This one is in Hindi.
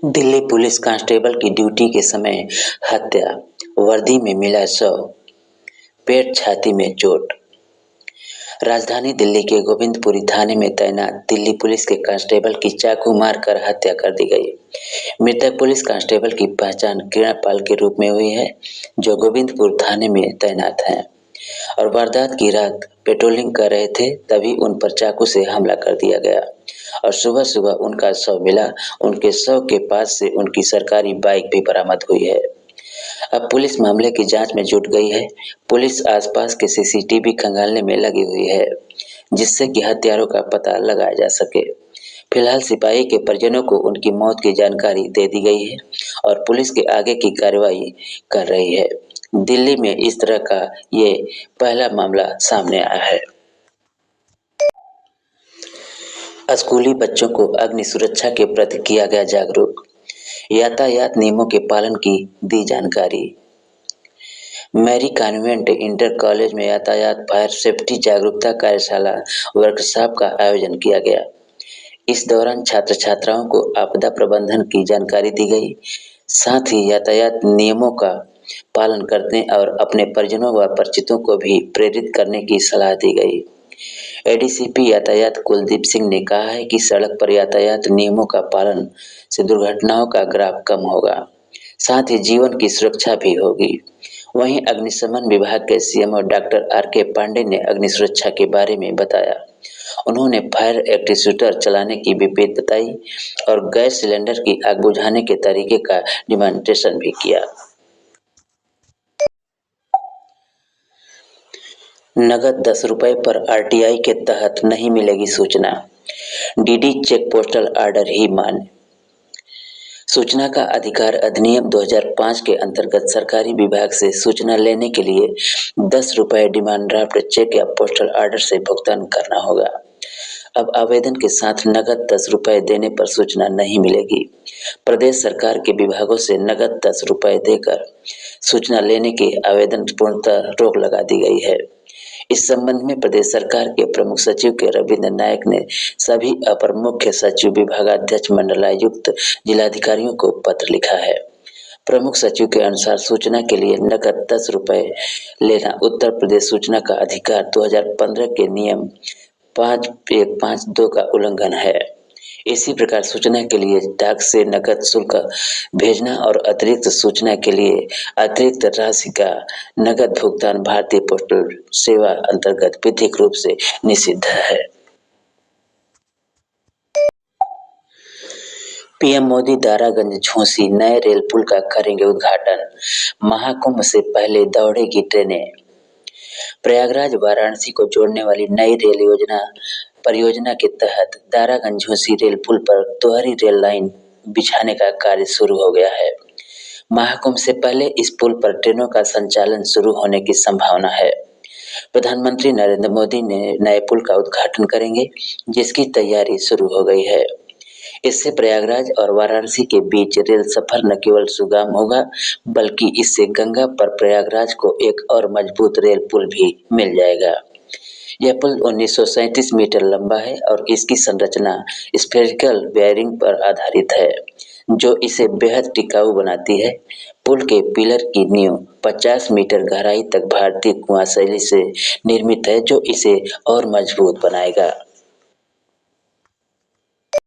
दिल्ली पुलिस कांस्टेबल की ड्यूटी के समय हत्या, वर्दी में मिला शव, पेट छाती में चोट। राजधानी दिल्ली के गोविंदपुरी थाने में तैनात दिल्ली पुलिस के कांस्टेबल की चाकू मारकर हत्या कर दी गई। मृतक पुलिस कांस्टेबल की पहचान किरण पाल के रूप में हुई है, जो गोविंदपुर थाने में तैनात हैं और वारदात की रात पेट्रोलिंग कर रहे थे, तभी उन पर चाकू से हमला कर दिया गया और सुबह सुबह उनका शव मिला। उनके शव के पास से उनकी सरकारी बाइक भी बरामद हुई है। अब पुलिस मामले की जांच में जुट गई है। पुलिस आसपास के सीसीटीवी खंगालने में लगी हुई है, जिससे कि हत्यारों का पता लगाया जा सके। फिलहाल सिपाही के परिजनों को उनकी मौत की जानकारी दे दी गई है और पुलिस के आगे की कार्रवाई कर रही है। दिल्ली में इस तरह का ये पहला मामला सामने आया है। स्कूली बच्चों को अग्नि सुरक्षा के प्रति किया गया जागरूक, यातायात नियमों के पालन की दी जानकारी। मैरी कॉन्वेंट इंटर कॉलेज में यातायात फायर सेफ्टी जागरूकता कार्यशाला वर्कशॉप का आयोजन किया गया। इस दौरान छात्र छात्राओं को आपदा प्रबंधन की जानकारी दी गई, साथ ही यातायात नियमों का पालन करने और अपने परिजनों व परिचितों को भी प्रेरित करने की सलाह दी गई। एडीसीपी यातायात कुलदीप सिंह ने कहा है कि सड़क पर यातायात नियमों का पालन से दुर्घटनाओं का ग्राफ कम होगा, साथ ही जीवन की सुरक्षा भी होगी। वहीं अग्निशमन विभाग के सीएमओ डॉक्टर आर.के. पांडे ने अग्नि सुरक्षा के बारे में बताया। उन्होंने फायर एक्सटिंग्विशर चलाने की विधि बताई और गैस सिलेंडर की आग बुझाने के तरीके का डेमोन्स्ट्रेशन भी किया। नगद 10 रुपए पर आरटीआई के तहत नहीं मिलेगी सूचना, डीडी चेक पोस्टल ऑर्डर ही मान्य। सूचना का अधिकार अधिनियम 2005 के अंतर्गत सरकारी विभाग से सूचना लेने के लिए 10 रुपए डिमांड ड्राफ्ट चेक या पोस्टल ऑर्डर से भुगतान करना होगा। अब आवेदन के साथ नगद 10 रुपए देने पर सूचना नहीं मिलेगी। प्रदेश सरकार के विभागों से नगद 10 रुपए देकर सूचना लेने के आवेदन पूर्णतः रोक लगा दी गई है। इस संबंध में प्रदेश सरकार के प्रमुख सचिव के रविंद्र नायक ने सभी अपर मुख्य सचिव, विभागाध्यक्ष, मंडलायुक्त, जिलाधिकारियों को पत्र लिखा है। प्रमुख सचिव के अनुसार सूचना के लिए नकद 10 रुपए लेना उत्तर प्रदेश सूचना का अधिकार 2015 के नियम 5152 का उल्लंघन है। इसी प्रकार सूचना के लिए डाक से नकद शुल्क भेजना और अतिरिक्त सूचना के लिए अतिरिक्त राशि का नकद भुगतान भारतीय पोस्टल सेवा अंतर्गत विधिक रूप से निषिद्ध है। पीएम मोदी दारागंज झोसी नए रेल पुल का करेंगे उद्घाटन, महाकुंभ से पहले दौड़ेगी ट्रेनें। प्रयागराज वाराणसी को जोड़ने वाली नई रेल परियोजना के तहत दारागंज झोसी रेल पुल पर दोहरी रेल लाइन बिछाने का कार्य शुरू हो गया है। महाकुंभ से पहले इस पुल पर ट्रेनों का संचालन शुरू होने की संभावना है। प्रधानमंत्री नरेंद्र मोदी ने नए पुल का उद्घाटन करेंगे, जिसकी तैयारी शुरू हो गई है। इससे प्रयागराज और वाराणसी के बीच रेल सफर न केवल सुगम होगा, बल्कि इससे गंगा पर प्रयागराज को एक और मजबूत रेल पुल भी मिल जाएगा। यह पुल 1937 मीटर लंबा है और इसकी संरचना स्फेरिकल बेयरिंग पर आधारित है, जो इसे बेहद टिकाऊ बनाती है। पुल के पिलर की नींव 50 मीटर गहराई तक भारतीय कुआं शैली से निर्मित है, जो इसे और मजबूत बनाएगा।